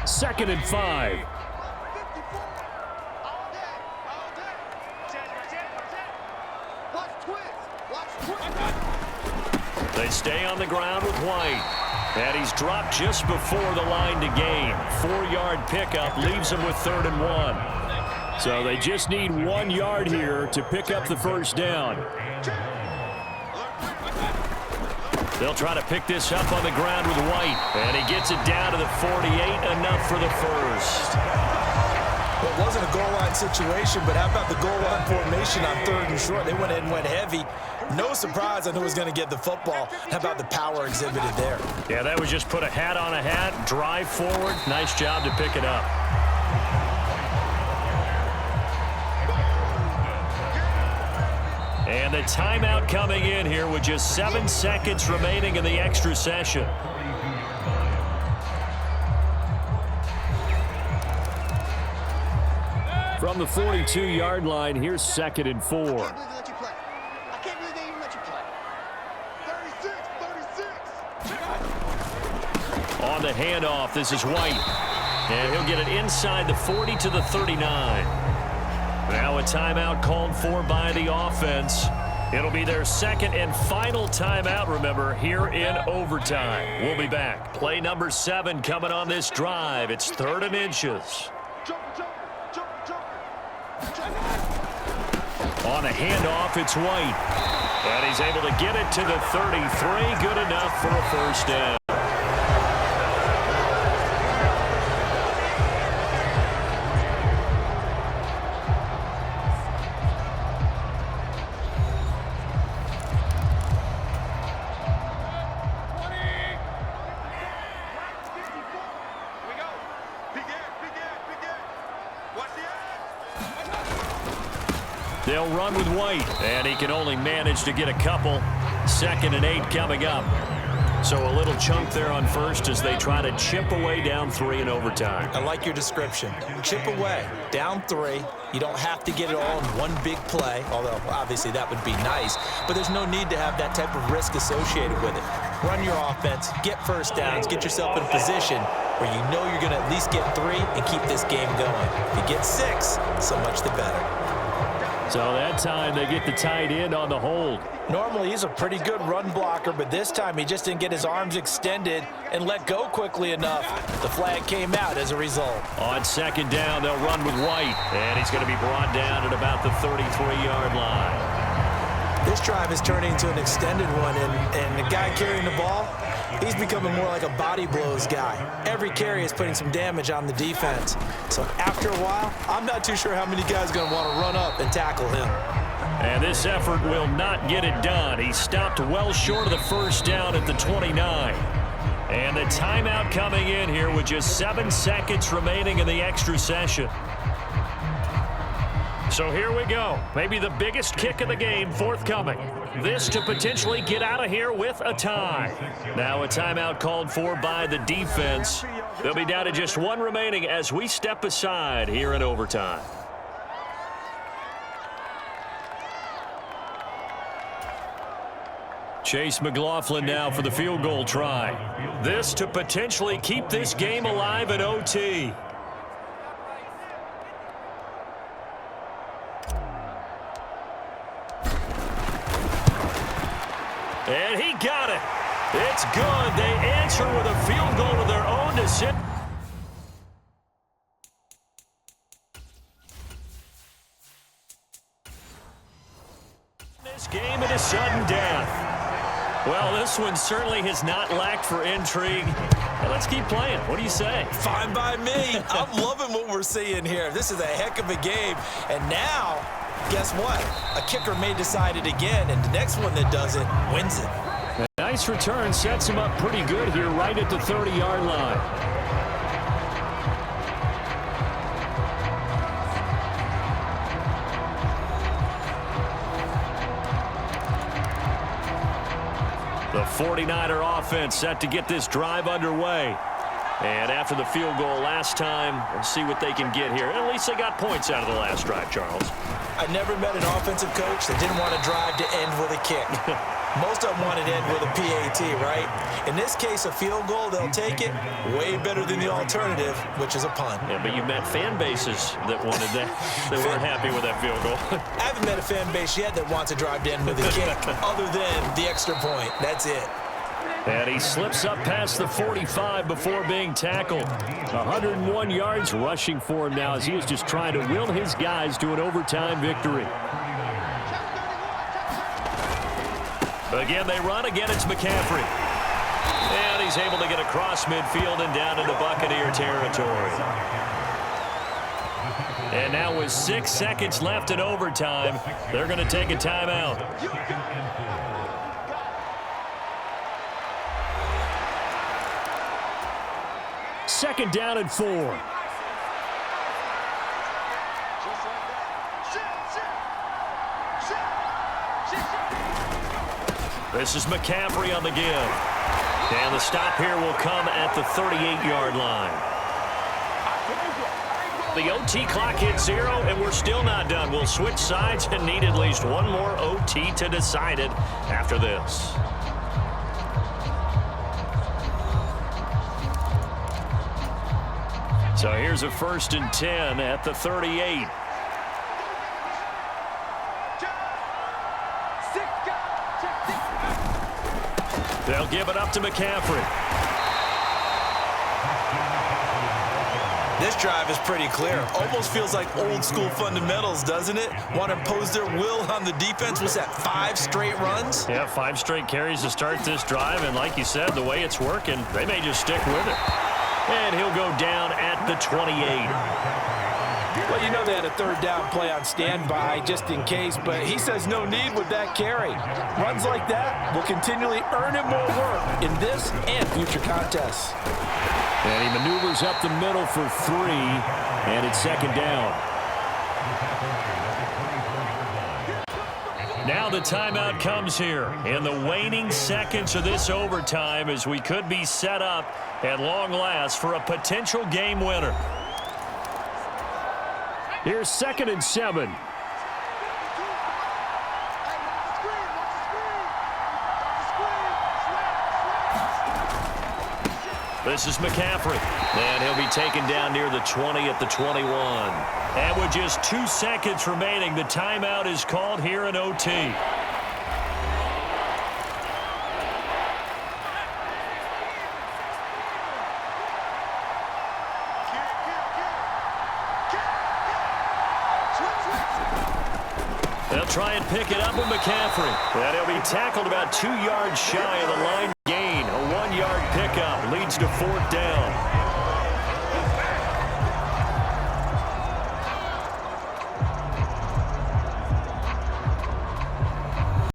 2nd and 5. They stay on the ground with White. And he's dropped just before the line to gain. 4-yard pickup leaves him with 3rd and 1. So they just need 1 yard here to pick up the first down. They'll try to pick this up on the ground with White. And he gets it down to the 48, enough for the first. Well, it wasn't a goal line situation, but how about the goal line formation on 3rd and short? They went in and went heavy. No surprise on who was going to get the football. How about the power exhibited there? Yeah, that was just put a hat on a hat, drive forward. Nice job to pick it up. And the timeout coming in here with just 7 seconds remaining in the extra session. From the 42-yard line, here's 2nd and 4. On the handoff, this is White. And he'll get it inside the 40 to the 39. Now a timeout called for by the offense. It'll be their 2nd and final timeout, remember, here in overtime. We'll be back. Play number 7 coming on this drive. It's 3rd and inches. On a handoff, it's White. And he's able to get it to the 33. Good enough for a first down. They'll run with White, and he can only manage to get a couple. 2nd and 8 coming up. So a little chunk there on first as they try to chip away down 3 in overtime. I like your description. Chip away, down 3. You don't have to get it all in one big play, although obviously that would be nice. But there's no need to have that type of risk associated with it. Run your offense, get first downs, get yourself in a position where you know you're going to at least get 3 and keep this game going. If you get 6, so much the better. So that time they get the tight end on the hold. Normally he's a pretty good run blocker, but this time he just didn't get his arms extended and let go quickly enough. The flag came out as a result. On 2nd down, they'll run with White, and he's going to be brought down at about the 33-yard line. This drive is turning into an extended one, and the guy carrying the ball, he's becoming more like a body blows guy. Every carry is putting some damage on the defense. So after a while, I'm not too sure how many guys are going to want to run up and tackle him. And this effort will not get it done. He stopped well short of the first down at the 29. And the timeout coming in here with just 7 seconds remaining in the extra session. So here we go. Maybe the biggest kick of the game forthcoming. This to potentially get out of here with a tie. Now a timeout called for by the defense. They'll be down to just 1 remaining as we step aside here in overtime. Chase McLaughlin now for the field goal try. This to potentially keep this game alive in OT. And he got it. It's good. They answer with a field goal of their own to sit. This game it is sudden death. Well, this one certainly has not lacked for intrigue. Well, let's keep playing. What do you say? Fine by me. I'm loving what we're seeing here. This is a heck of a game. And now, guess what? A kicker may decide it again, and the next one that does it wins it. A nice return sets him up pretty good here right at the 30-yard line. The 49er offense set to get this drive underway. And after the field goal last time, we'll see what they can get here. At least they got points out of the last drive, Charles. I never met an offensive coach that didn't want a drive to end with a kick. Most of them want it in with a PAT, right? In this case, a field goal, they'll take it. Way better than the alternative, which is a punt. Yeah, but you met fan bases that wanted that. They weren't happy with that field goal. I haven't met a fan base yet that wants to drive in with a kick other than the extra point. That's it. And he slips up past the 45 before being tackled. 101 yards rushing for him now as he is just trying to will his guys to an overtime victory. Again, they run. Again, it's McCaffrey. And he's able to get across midfield and down into Buccaneer territory. And now with 6 seconds left in overtime, they're going to take a timeout. Second down and 4. This is McCaffrey on the give. And the stop here will come at the 38-yard line. The OT clock hits 0, and we're still not done. We'll switch sides and need at least one more OT to decide it after this. So here's a 1st and 10 at the 38. They'll give it up to McCaffrey. This drive is pretty clear. Almost feels like old school fundamentals, doesn't it? Want to impose their will on the defense. Was that 5 straight runs? Yeah, 5 straight carries to start this drive. And like you said, the way it's working, they may just stick with it. And he'll go down at the 28. Well, you know they had a 3rd down play on standby just in case, but he says no need with that carry. Runs like that will continually earn him more work in this and future contests. And he maneuvers up the middle for 3, and it's 2nd down. Now the timeout comes here in the waning seconds of this overtime as we could be set up at long last for a potential game winner. Here's 2nd and 7. This is McCaffrey. And he'll be taken down near the 20 at the 21. And with just 2 seconds remaining, the timeout is called here in OT. They'll try and pick it up with McCaffrey. And he'll be tackled about 2 yards shy of the line gain. A 1-yard pickup leads to 4th down.